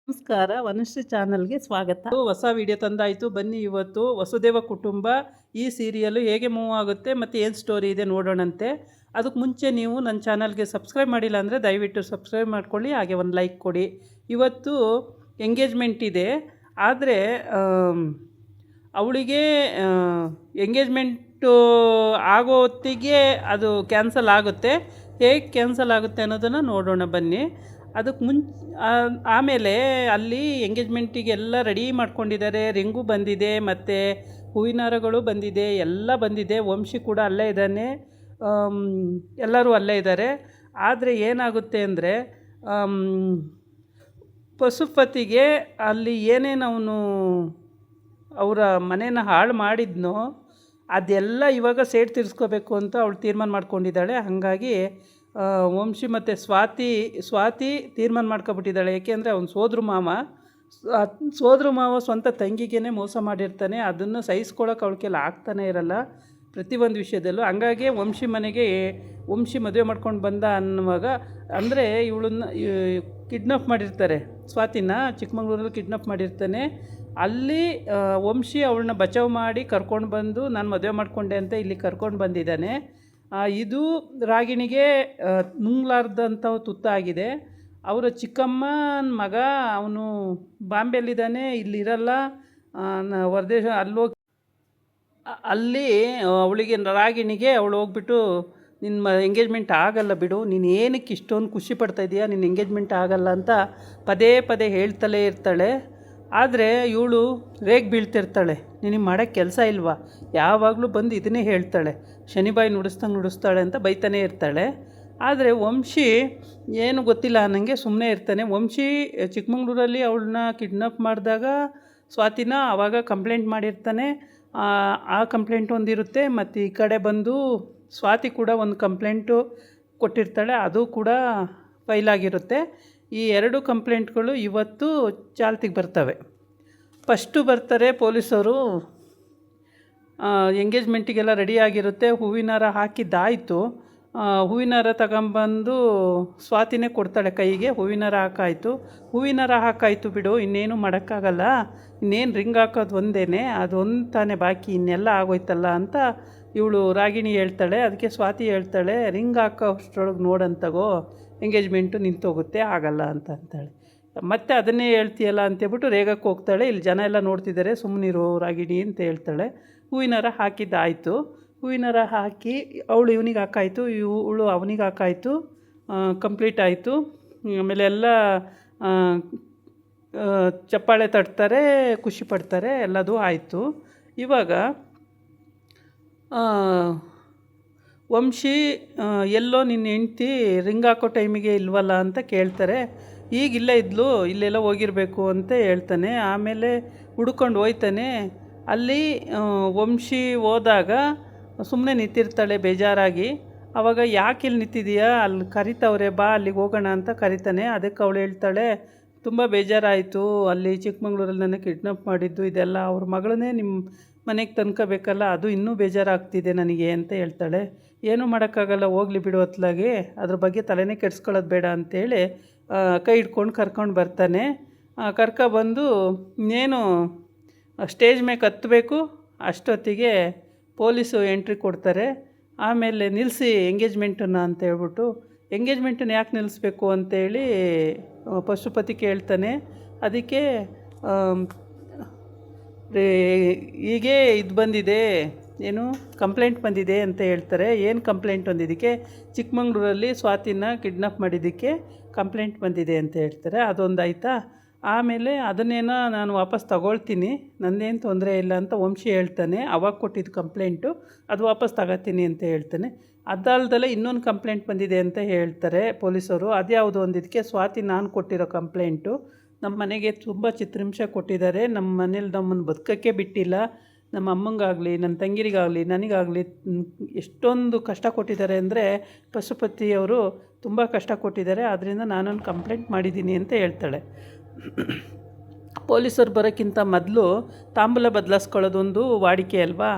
ನಮಸ್ಕಾರ, ವನಶ್ರೀ ಚಾನಲ್ಗೆ ಸ್ವಾಗತ. ಹೊಸ ವಿಡಿಯೋ ತಂದಾಯಿತು. ಬನ್ನಿ ಇವತ್ತು ವಸುದೇವ ಕುಟುಂಬ ಈ ಸೀರಿಯಲು ಹೇಗೆ ಮೂವ್ ಆಗುತ್ತೆ ಮತ್ತು ಏನು ಸ್ಟೋರಿ ಇದೆ ನೋಡೋಣಂತೆ. ಅದಕ್ಕೆ ಮುಂಚೆ ನೀವು ನನ್ನ ಚಾನಲ್ಗೆ ಸಬ್ಸ್ಕ್ರೈಬ್ ಮಾಡಿಲ್ಲ ಅಂದರೆ ದಯವಿಟ್ಟು ಸಬ್ಸ್ಕ್ರೈಬ್ ಮಾಡ್ಕೊಳ್ಳಿ, ಹಾಗೆ ಒಂದು ಲೈಕ್ ಕೊಡಿ. ಇವತ್ತು ಎಂಗೇಜ್ಮೆಂಟ್ ಇದೆ, ಆದರೆ ಅವಳಿಗೆ ಎಂಗೇಜ್ಮೆಂಟು ಆಗೋ ಹೊತ್ತಿಗೆ ಅದು ಕ್ಯಾನ್ಸಲ್ ಆಗುತ್ತೆ. ಹೇಗೆ ಕ್ಯಾನ್ಸಲ್ ಆಗುತ್ತೆ ಅನ್ನೋದನ್ನು ನೋಡೋಣ ಬನ್ನಿ. ಅದಕ್ಕೆ ಆಮೇಲೆ ಅಲ್ಲಿ ಎಂಗೇಜ್ಮೆಂಟಿಗೆಲ್ಲ ರೆಡಿ ಮಾಡ್ಕೊಂಡಿದ್ದಾರೆ. ರಿಂಗು ಬಂದಿದೆ, ಮತ್ತು ಹೂವಿನ ಹಾರಗಳು ಬಂದಿದೆ, ಎಲ್ಲ ಬಂದಿದೆ. ವಂಶಿ ಕೂಡ ಅಲ್ಲೇ ಇದ್ದಾನೆ, ಎಲ್ಲರೂ ಅಲ್ಲೇ ಇದ್ದಾರೆ. ಆದರೆ ಏನಾಗುತ್ತೆ ಅಂದರೆ ಪಶುಪತಿಗೆ ಅಲ್ಲಿ ಏನೇನು ಅವನು ಅವರ ಮನೇನ ಹಾಳು ಮಾಡಿದ್ನೋ ಅದೆಲ್ಲ ಇವಾಗ ಸೇಡ್ ತೀರಿಸ್ಕೋಬೇಕು ಅಂತ ಅವಳು ತೀರ್ಮಾನ ಮಾಡ್ಕೊಂಡಿದ್ದಾಳೆ. ಹಾಗಾಗಿ ವಂಶಿ ಮತ್ತು ಸ್ವಾತಿ ತೀರ್ಮಾನ ಮಾಡ್ಕೊಬಿಟ್ಟಿದ್ದಾಳೆ. ಏಕೆಂದರೆ ಅವನು ಸೋದ್ರ ಮಾವ ಸ್ವಂತ ತಂಗಿಗೇ ಮೋಸ ಮಾಡಿರ್ತಾನೆ. ಅದನ್ನು ಸಹಿಸ್ಕೊಳ್ಳೋಕೆ ಅವಳ ಕೈಲಿ ಆಗ್ತಾನೆ ಇರಲ್ಲ ಪ್ರತಿಯೊಂದು ವಿಷಯದಲ್ಲೂ. ಹಂಗಾಗಿ ವಂಶಿ ಮದುವೆ ಮಾಡ್ಕೊಂಡು ಬಂದ ಅನ್ನುವಾಗ, ಅಂದರೆ ಇವಳನ್ನ ಕಿಡ್ನಾಪ್ ಮಾಡಿರ್ತಾರೆ, ಸ್ವಾತಿನ ಚಿಕ್ಕಮಂಗ್ಳೂರಲ್ಲಿ ಕಿಡ್ನಾಪ್ ಮಾಡಿರ್ತಾನೆ. ಅಲ್ಲಿ ವಂಶಿ ಅವಳನ್ನ ಬಚಾವ್ ಮಾಡಿ ಕರ್ಕೊಂಡು ಬಂದು ನಾನು ಮದುವೆ ಮಾಡಿಕೊಂಡೆ ಅಂತ ಇಲ್ಲಿ ಕರ್ಕೊಂಡು ಬಂದಿದ್ದಾನೆ. ಇದು ರಾಗಿಣಿಗೆ ನುಂಗ್ಲಾರ್ದಂಥ ತುತ್ತಾಗಿದೆ. ಅವರ ಚಿಕ್ಕಮ್ಮನ ಮಗ ಅವನು ಬಾಂಬೆಯಲ್ಲಿದ್ದಾನೆ, ಇಲ್ಲಿರಲ್ಲ, ಹೊರದೇಶ ಅಲ್ಲಿ ಅವಳಿಗೆ ರಾಗಿಣಿಗೆ ಅವಳು ಹೋಗ್ಬಿಟ್ಟು ನಿನ್ನ ಎಂಗೇಜ್ಮೆಂಟ್ ಆಗಲ್ಲ ಬಿಡು, ನೀನು ಏನಕ್ಕೆ ಇಷ್ಟೊಂದು ಖುಷಿ ಪಡ್ತಾಯಿದ್ದೀಯಾ, ನಿನ್ನ ಎಂಗೇಜ್ಮೆಂಟ್ ಆಗಲ್ಲ ಅಂತ ಪದೇ ಪದೇ ಹೇಳ್ತಲೇ ಇರ್ತಾಳೆ. ಆದರೆ ಇವಳು ರೇಗ್ ಬೀಳ್ತಿರ್ತಾಳೆ. ನಿನಗೆ ಮಾಡೋಕ್ಕೆ ಕೆಲಸ ಇಲ್ವಾ, ಯಾವಾಗಲೂ ಬಂದು ಇದನ್ನೇ ಹೇಳ್ತಾಳೆ, ಶನಿಬಾಯಿ ನುಡಿಸ್ತಾಳೆ ಅಂತ ಬೈತಾನೇ ಇರ್ತಾಳೆ. ಆದರೆ ವಂಶಿ ಏನು ಗೊತ್ತಿಲ್ಲ ನನಗೆ ಸುಮ್ಮನೆ ಇರ್ತಾನೆ. ವಂಶಿ ಚಿಕ್ಕಮಂಗ್ಳೂರಲ್ಲಿ ಅವಳನ್ನ ಕಿಡ್ನಾಪ್ ಮಾಡಿದಾಗ ಸ್ವಾತಿನ ಆವಾಗ ಕಂಪ್ಲೇಂಟ್ ಮಾಡಿರ್ತಾನೆ. ಆ ಕಂಪ್ಲೇಂಟ್ ಒಂದಿರುತ್ತೆ, ಮತ್ತು ಈ ಕಡೆ ಬಂದು ಸ್ವಾತಿ ಕೂಡ ಒಂದು ಕಂಪ್ಲೇಂಟು ಕೊಟ್ಟಿರ್ತಾಳೆ, ಅದು ಕೂಡ ಫೈಲಾಗಿರುತ್ತೆ. ಈ ಎರಡು ಕಂಪ್ಲೇಂಟ್ಗಳು ಇವತ್ತು ಚಾಲ್ತಿಗೆ ಬರ್ತವೆ. ಫಸ್ಟು ಬರ್ತಾರೆ ಪೊಲೀಸರು. ಎಂಗೇಜ್ಮೆಂಟಿಗೆಲ್ಲ ರೆಡಿಯಾಗಿರುತ್ತೆ, ಹೂವಿನ ಹಾರ ಹಾಕಿದ್ದಾಯಿತು. ಹೂವಿನ ಹಾರ ತಗೊಂಬಂದು ಸ್ವಾತಿನೇ ಕೊಡ್ತಾಳೆ ಕೈಗೆ. ಹೂವಿನ ಹಾರ ಹಾಕಾಯಿತು ಬಿಡು, ಇನ್ನೇನು ಮಾಡೋಕ್ಕಾಗಲ್ಲ, ಇನ್ನೇನು ರಿಂಗ್ ಹಾಕೋದು ಒಂದೇ, ಅದೊಂದು ತಾನೇ ಬಾಕಿ, ಇನ್ನೆಲ್ಲ ಆಗೋಯ್ತಲ್ಲ ಅಂತ ಇವಳು ರಾಗಿಣಿ ಹೇಳ್ತಾಳೆ. ಅದಕ್ಕೆ ಸ್ವಾತಿ ಹೇಳ್ತಾಳೆ, ರಿಂಗ್ ಹಾಕೋ ಅಷ್ಟರೊಳಗೆ ನೋಡಂತಗೋ, ಎಂಗೇಜ್ಮೆಂಟು ನಿಂತೋಗುತ್ತೆ, ಆಗಲ್ಲ ಅಂತಾಳೆ. ಮತ್ತೆ ಅದನ್ನೇ ಹೇಳ್ತೀಯಲ್ಲ ಅಂತೇಳ್ಬಿಟ್ಟು ರೇಗಕ್ಕೆ ಹೋಗ್ತಾಳೆ. ಇಲ್ಲಿ ಜನ ಎಲ್ಲ ನೋಡ್ತಿದ್ದಾರೆ, ಸುಮ್ಮನಿರು ರಾಗಿಣಿ ಅಂತ ಹೇಳ್ತಾಳೆ. ಹೂವಿನ ಹಾರ ಹಾಕಿದ್ದಾಯಿತು. ಹೂವಿನ ಹಾರ ಹಾಕಿ ಅವಳು ಇವನಿಗೆ ಹಾಕಾಯಿತು, ಇವಳು ಅವನಿಗೆ ಹಾಕಾಯಿತು, ಕಂಪ್ಲೀಟ್ ಆಯಿತು. ಆಮೇಲೆ ಎಲ್ಲ ಚಪ್ಪಾಳೆ ತಟ್ತಾರೆ, ಖುಷಿ ಪಡ್ತಾರೆ, ಎಲ್ಲದೂ ಆಯಿತು. ಇವಾಗ ವಂಶಿ ಎಲ್ಲೋ ನಿನ್ನ ಹೆಂಡ್ತಿ ರಿಂಗ್ ಹಾಕೋ ಟೈಮಿಗೆ ಇಲ್ವಲ್ಲ ಅಂತ ಕೇಳ್ತಾರೆ. ಈಗಿಲ್ಲೇ ಇದ್ಲು, ಇಲ್ಲೆಲ್ಲ ಹೋಗಿರಬೇಕು ಅಂತ ಹೇಳ್ತಾನೆ. ಆಮೇಲೆ ಹುಡ್ಕೊಂಡು ಹೋಯ್ತಾನೆ. ಅಲ್ಲಿ ವಂಶಿ ಹೋದಾಗ ಸುಮ್ಮನೆ ನಿಂತಿರ್ತಾಳೆ ಬೇಜಾರಾಗಿ. ಆವಾಗ ಯಾಕೆ ಇಲ್ಲಿ ನಿಂತಿದೀಯಾ, ಅಲ್ಲಿ ಕರಿತವ್ರೆ, ಬಾ ಅಲ್ಲಿಗೆ ಹೋಗೋಣ ಅಂತ ಕರಿತಾನೆ. ಅದಕ್ಕೆ ಅವಳು ಹೇಳ್ತಾಳೆ, ತುಂಬ ಬೇಜಾರಾಯಿತು, ಅಲ್ಲಿ ಚಿಕ್ಕಮಂಗ್ಳೂರಲ್ಲಿ ನನಗೆ ಕಿಡ್ನಾಪ್ ಮಾಡಿದ್ದು ಇದೆಲ್ಲ, ಅವ್ರ ಮಗಳನ್ನೇ ನಿಮ್ಮ ಮನೆಗೆ ತಂದ್ಕೋಬೇಕಲ್ಲ, ಅದು ಇನ್ನೂ ಬೇಜಾರಾಗ್ತಿದೆ ನನಗೆ ಅಂತ ಹೇಳ್ತಾಳೆ. ಏನೂ ಮಾಡೋಕ್ಕಾಗಲ್ಲ, ಹೋಗ್ಲಿ ಬಿಡು ಹೊತ್ಲಾಗಿ, ಅದ್ರ ಬಗ್ಗೆ ತಲೆನೇ ಕೆಡಿಸ್ಕೊಳ್ಳೋದು ಬೇಡ ಅಂತೇಳಿ ಕೈ ಹಿಡ್ಕೊಂಡು ಕರ್ಕೊಂಡು ಬರ್ತಾನೆ. ಕರ್ಕೊಬಂದು ಇನ್ನೇನು ಸ್ಟೇಜ್ ಮೇಲೆ ಹತ್ತಬೇಕು ಅಷ್ಟೊತ್ತಿಗೆ ಪೊಲೀಸು ಎಂಟ್ರಿ ಕೊಡ್ತಾರೆ. ಆಮೇಲೆ ನಿಲ್ಲಿಸಿ ಎಂಗೇಜ್ಮೆಂಟನ್ನು ಅಂತ ಹೇಳ್ಬಿಟ್ಟು, ಎಂಗೇಜ್ಮೆಂಟನ್ನು ಯಾಕೆ ನಿಲ್ಲಿಸ್ಬೇಕು ಅಂತೇಳಿ ಪಶುಪತಿ ಕೇಳ್ತಾನೆ. ಅದಕ್ಕೆ ಹೀಗೆ ಇದು ಬಂದಿದೆ, ಏನು ಕಂಪ್ಲೇಂಟ್ ಬಂದಿದೆ ಅಂತ ಹೇಳ್ತಾರೆ. ಏನು ಕಂಪ್ಲೇಂಟ್ ಬಂದಿದ್ದಕ್ಕೆ, ಚಿಕ್ಕಮಂಗ್ಳೂರಲ್ಲಿ ಸ್ವಾತಿನ ಕಿಡ್ನಾಪ್ ಮಾಡಿದ್ದಕ್ಕೆ ಕಂಪ್ಲೇಂಟ್ ಬಂದಿದೆ ಅಂತ ಹೇಳ್ತಾರೆ. ಅದೊಂದು ಆಯಿತಾ. ಆಮೇಲೆ ಅದನ್ನೇನೋ ನಾನು ವಾಪಸ್ ತಗೊಳ್ತೀನಿ, ನನ್ನೇನು ತೊಂದರೆ ಇಲ್ಲ ಅಂತ ವಂಶಿ ಹೇಳ್ತಾನೆ. ಅವಾಗ ಕೊಟ್ಟಿದ್ದು ಕಂಪ್ಲೇಂಟು ಅದು ವಾಪಸ್ ತಗೋತೀನಿ ಅಂತ ಹೇಳ್ತಾನೆ. ಅದಲ್ದಲ್ಲೇ ಇನ್ನೊಂದು ಕಂಪ್ಲೇಂಟ್ ಬಂದಿದೆ ಅಂತ ಹೇಳ್ತಾರೆ ಪೊಲೀಸರು. ಅದ್ಯಾವುದು ಅಂದಿದ್ದಕ್ಕೆ, ಸ್ವಾತಿ ನಾನು ಕೊಟ್ಟಿರೋ ಕಂಪ್ಲೇಂಟು, ನಮ್ಮ ಮನೆಗೆ ತುಂಬ ಚಿತ್ರಹಿಂಸೆ ಕೊಟ್ಟಿದ್ದಾರೆ, ನಮ್ಮ ಮನೇಲಿ ನಮ್ಮನ್ನು ಬದುಕೋಕ್ಕೆ ಬಿಟ್ಟಿಲ್ಲ, ನಮ್ಮ ಅಮ್ಮಂಗಾಗಲಿ ನನ್ನ ತಂಗಿರಿಗಾಗಲಿ ನನಗಾಗಲಿ ಎಷ್ಟೊಂದು ಕಷ್ಟ ಕೊಟ್ಟಿದ್ದಾರೆ ಅಂದರೆ ಪಶುಪತಿಯವರು ತುಂಬ ಕಷ್ಟ ಕೊಟ್ಟಿದ್ದಾರೆ, ಆದ್ದರಿಂದ ನಾನೊಂದು ಕಂಪ್ಲೇಂಟ್ ಮಾಡಿದ್ದೀನಿ ಅಂತ ಹೇಳ್ತಾಳೆ. ಪೊಲೀಸರು ಬರೋಕ್ಕಿಂತ ಮೊದಲು ತಾಂಬೂಲ ಬದಲಾಯಿಸ್ಕೊಳ್ಳೋದೊಂದು ವಾಡಿಕೆ ಅಲ್ವಾ.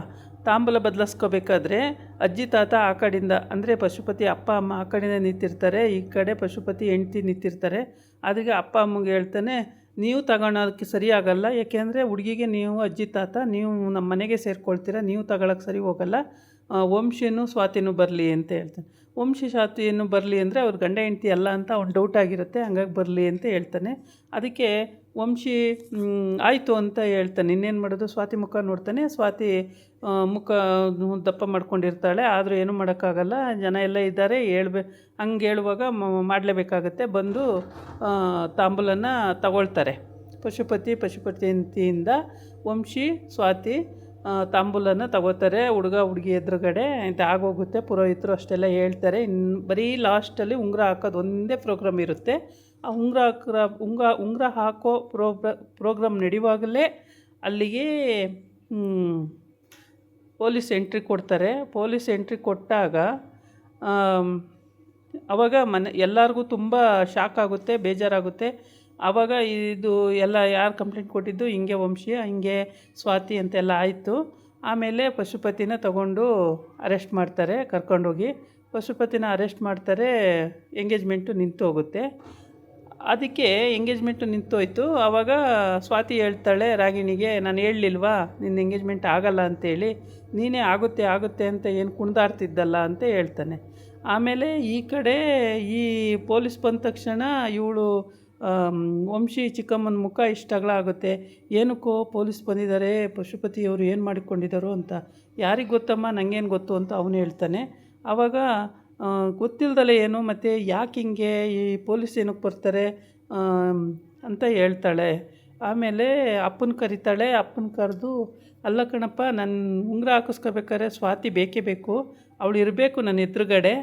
ತಾಂಬೂಲ ಬದಲಾಯಿಸ್ಕೋಬೇಕಾದ್ರೆ ಅಜ್ಜಿ ತಾತ ಆ ಕಡೆಯಿಂದ, ಅಂದರೆ ಪಶುಪತಿ ಅಪ್ಪ ಅಮ್ಮ ಆ ಕಡೆಯಿಂದ ನಿಂತಿರ್ತಾರೆ, ಈ ಕಡೆ ಪಶುಪತಿ ಹೆಂಡ್ತಿ ನಿಂತಿರ್ತಾರೆ. ಅದಕ್ಕೆ ಅಪ್ಪ ಅಮ್ಮಗೆ ಹೇಳ್ತಾನೆ, ನೀವು ತಗೊಳೋದಕ್ಕೆ ಸರಿ ಆಗಲ್ಲ. ಏಕೆಂದರೆ ಹುಡುಗಿಗೆ ನೀವು ಅಜ್ಜಿ ತಾತ ನೀವು ನಮ್ಮ ಮನೆಗೆ ಸೇರ್ಕೊಳ್ತೀರ, ನೀವು ತಗೊಳಕ್ಕೆ ಸರಿ ಹೋಗಲ್ಲ. ವಂಶಿನೂ ಸ್ವಾತಿನೂ ಬರಲಿ ಅಂತ ಹೇಳ್ತಾನೆ. ವಂಶಿ ಸ್ವಾತಿಯನ್ನು ಬರಲಿ ಅಂದರೆ ಅವ್ರ ಗಂಡ ಹೆಂಡ್ತಿ ಅಲ್ಲ ಅಂತ ಅವ್ನು ಡೌಟ್ ಆಗಿರುತ್ತೆ, ಹಂಗಾಗಿ ಬರಲಿ ಅಂತ ಹೇಳ್ತಾನೆ. ಅದಕ್ಕೆ ವಂಶಿ ಆಯಿತು ಅಂತ ಹೇಳ್ತಾನೆ. ಇನ್ನೇನು ಮಾಡೋದು, ಸ್ವಾತಿ ಮುಖ ನೋಡ್ತಾನೆ. ಸ್ವಾತಿ ಮುಖ ದಪ್ಪ ಮಾಡ್ಕೊಂಡಿರ್ತಾಳೆ, ಆದರೂ ಏನೂ ಮಾಡೋಕ್ಕಾಗಲ್ಲ, ಜನ ಎಲ್ಲ ಇದ್ದಾರೆ, ಹಂಗೆ ಹೇಳುವಾಗ ಮಾಡಲೇಬೇಕಾಗತ್ತೆ. ಬಂದು ತಾಂಬೂಲನ ತಗೊಳ್ತಾರೆ. ಪಶುಪತಿಯಿಂದ ವಂಶಿ ಸ್ವಾತಿ ತಾಂಬೂಲನ ತಗೋತಾರೆ. ಹುಡುಗ ಹುಡುಗಿ ಎದುರುಗಡೆ ಅಂತ ಆಗೋಗುತ್ತೆ. ಪುರೋಹಿತರು ಅಷ್ಟೆಲ್ಲ ಹೇಳ್ತಾರೆ. ಬರೀ ಲಾಸ್ಟಲ್ಲಿ ಉಂಗುರ ಹಾಕೋದು ಒಂದೇ ಪ್ರೋಗ್ರಾಮ್ ಇರುತ್ತೆ. ಆ ಉಂಗುರ ಹಾಕೋ ಪ್ರೋಗ್ರಾಮ್ ನಡೆಯುವಾಗಲೇ ಅಲ್ಲಿಗೆ ಪೊಲೀಸ್ ಎಂಟ್ರಿ ಕೊಡ್ತಾರೆ. ಪೊಲೀಸ್ ಎಂಟ್ರಿ ಕೊಟ್ಟಾಗ ಆವಾಗ ಎಲ್ಲರಿಗೂ ತುಂಬ ಶಾಕ್ ಆಗುತ್ತೆ, ಬೇಜಾರಾಗುತ್ತೆ. ಆವಾಗ ಇದು ಎಲ್ಲ ಯಾರು ಕಂಪ್ಲೇಂಟ್ ಕೊಟ್ಟಿದ್ದು, ಹಿಂಗೆ ವಂಶಿ ಹಿಂಗೆ ಸ್ವಾತಿ ಅಂತೆಲ್ಲ ಆಯಿತು. ಆಮೇಲೆ ಪಶುಪತಿನ ತಗೊಂಡು ಅರೆಸ್ಟ್ ಮಾಡ್ತಾರೆ, ಕರ್ಕೊಂಡೋಗಿ ಪಶುಪತಿನ ಅರೆಸ್ಟ್ ಮಾಡ್ತಾರೆ. ಎಂಗೇಜ್ಮೆಂಟು ನಿಂತು ಹೋಗುತ್ತೆ. ಅದಕ್ಕೆ ಎಂಗೇಜ್ಮೆಂಟು ನಿಂತೋಯ್ತು. ಆವಾಗ ಸ್ವಾತಿ ಹೇಳ್ತಾಳೆ ರಾಗಿಣಿಗೆ, ನಾನು ಹೇಳಲಿಲ್ವಾ ನಿನ್ನ ಎಂಗೇಜ್ಮೆಂಟ್ ಆಗಲ್ಲ ಅಂತೇಳಿ, ನೀನೇ ಆಗುತ್ತೆ ಅಂತ ಏನು ಕುಣಿದಾಡ್ತಿದ್ದಲ್ಲ ಅಂತ ಹೇಳ್ತಾನೆ. ಆಮೇಲೆ ಈ ಕಡೆ ಈ ಪೊಲೀಸ್ ಬಂದ ತಕ್ಷಣ ಇವಳು ವಂಶಿ ಚಿಕ್ಕಮ್ಮನ ಮುಖ ಇಷ್ಟ ಅಗಲ ಆಗುತ್ತೆ. ಏನಕ್ಕೋ ಪೊಲೀಸ್ ಬಂದಿದ್ದಾರೆ, ಪಶುಪತಿಯವರು ಏನು ಮಾಡಿಕೊಂಡಿದ್ದಾರೋ ಅಂತ. ಯಾರಿಗೆ ಗೊತ್ತಮ್ಮ, ನನಗೇನು ಗೊತ್ತು ಅಂತ ಅವನು ಹೇಳ್ತಾನೆ. ಆವಾಗ ಗೊತ್ತಿಲ್ದಲೆ ಏನು ಮತ್ತು ಯಾಕೆ ಹಿಂಗೆ ಈ ಪೊಲೀಸ್ ಏನಕ್ಕೆ ಬರ್ತಾರೆ ಅಂತ ಹೇಳ್ತಾಳೆ. ಆಮೇಲೆ ಅಪ್ಪನ ಕರೀತಾಳೆ. ಅಪ್ಪನ ಕರೆದು, ಅಲ್ಲ ಕಣಪ್ಪ, ನನ್ನ ಉಂಗುರ ಹಾಕಿಸ್ಕೋಬೇಕಾದ್ರೆ ಸ್ವಾತಿ ಬೇಕೇ ಬೇಕು, ಅವಳು ಇರಬೇಕು ನನ್ನ ಎದುರುಗಡೆ,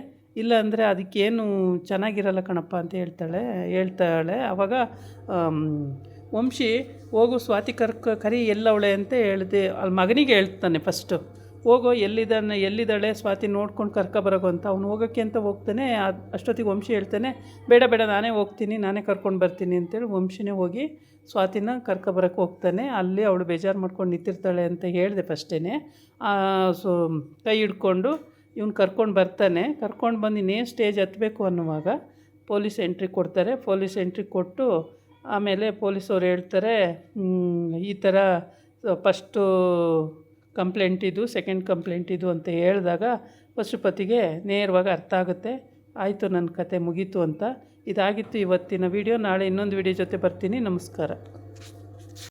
ಇಲ್ಲ ಅಂದರೆ ಅದಕ್ಕೇನು ಚೆನ್ನಾಗಿರಲ್ಲ ಕಣಪ್ಪ ಅಂತ ಹೇಳ್ತಾಳೆ. ಆವಾಗ ವಂಶಿ ಹೋಗು ಸ್ವಾತಿ ಕರಿ ಎಲ್ಲವಳೆ ಅಂತ ಹೇಳಿದೆ. ಅಲ್ಲಿ ಮಗನಿಗೆ ಹೇಳ್ತಾನೆ ಫಸ್ಟು, ಹೋಗೋ ಎಲ್ಲಿದ್ದಾಳೆ ಸ್ವಾತಿ ನೋಡ್ಕೊಂಡು ಕರ್ಕೊಬರೋಗು ಅಂತ. ಅವ್ನು ಹೋಗೋಕ್ಕೆ ಅಂತ ಹೋಗ್ತಾನೆ. ಅಷ್ಟೊತ್ತಿಗೆ ವಂಶಿ ಹೇಳ್ತಾನೆ, ಬೇಡ ನಾನೇ ಹೋಗ್ತೀನಿ, ನಾನೇ ಕರ್ಕೊಂಡು ಬರ್ತೀನಿ ಅಂತೇಳಿ ವಂಶಿನೇ ಹೋಗಿ ಸ್ವಾತಿನ ಕರ್ಕೊಬರೋಕ್ಕೆ ಹೋಗ್ತಾನೆ. ಅಲ್ಲಿ ಅವಳು ಬೇಜಾರು ಮಾಡ್ಕೊಂಡು ನಿಂತಿರ್ತಾಳೆ ಅಂತ ಹೇಳಿದೆ ಫಸ್ಟೇ. ಸೊ ಕೈ ಹಿಡ್ಕೊಂಡು ಇವನು ಕರ್ಕೊಂಡು ಬರ್ತಾನೆ. ಕರ್ಕೊಂಡು ಬಂದು ಇನ್ನೇನು ಸ್ಟೇಜ್ ಹತ್ತಬೇಕು ಅನ್ನುವಾಗ ಪೊಲೀಸ್ ಎಂಟ್ರಿ ಕೊಡ್ತಾರೆ. ಪೊಲೀಸ್ ಎಂಟ್ರಿ ಕೊಟ್ಟು ಆಮೇಲೆ ಪೊಲೀಸವ್ರು ಹೇಳ್ತಾರೆ, ಈ ಥರ ಫಸ್ಟು ಕಂಪ್ಲೇಂಟ್ ಇದು, ಸೆಕೆಂಡ್ ಕಂಪ್ಲೇಂಟ್ ಇದು ಅಂತ ಹೇಳಿದಾಗ ಪಶುಪತಿಗೆ ನೇರವಾಗಿ ಅರ್ಥ ಆಗುತ್ತೆ, ಆಯಿತು ನನ್ನ ಕತೆ ಮುಗೀತು ಅಂತ. ಇದಾಗಿತ್ತು ಇವತ್ತಿನ ವಿಡಿಯೋ. ನಾಳೆ ಇನ್ನೊಂದು ವಿಡಿಯೋ ಜೊತೆ ಬರ್ತೀನಿ. ನಮಸ್ಕಾರ.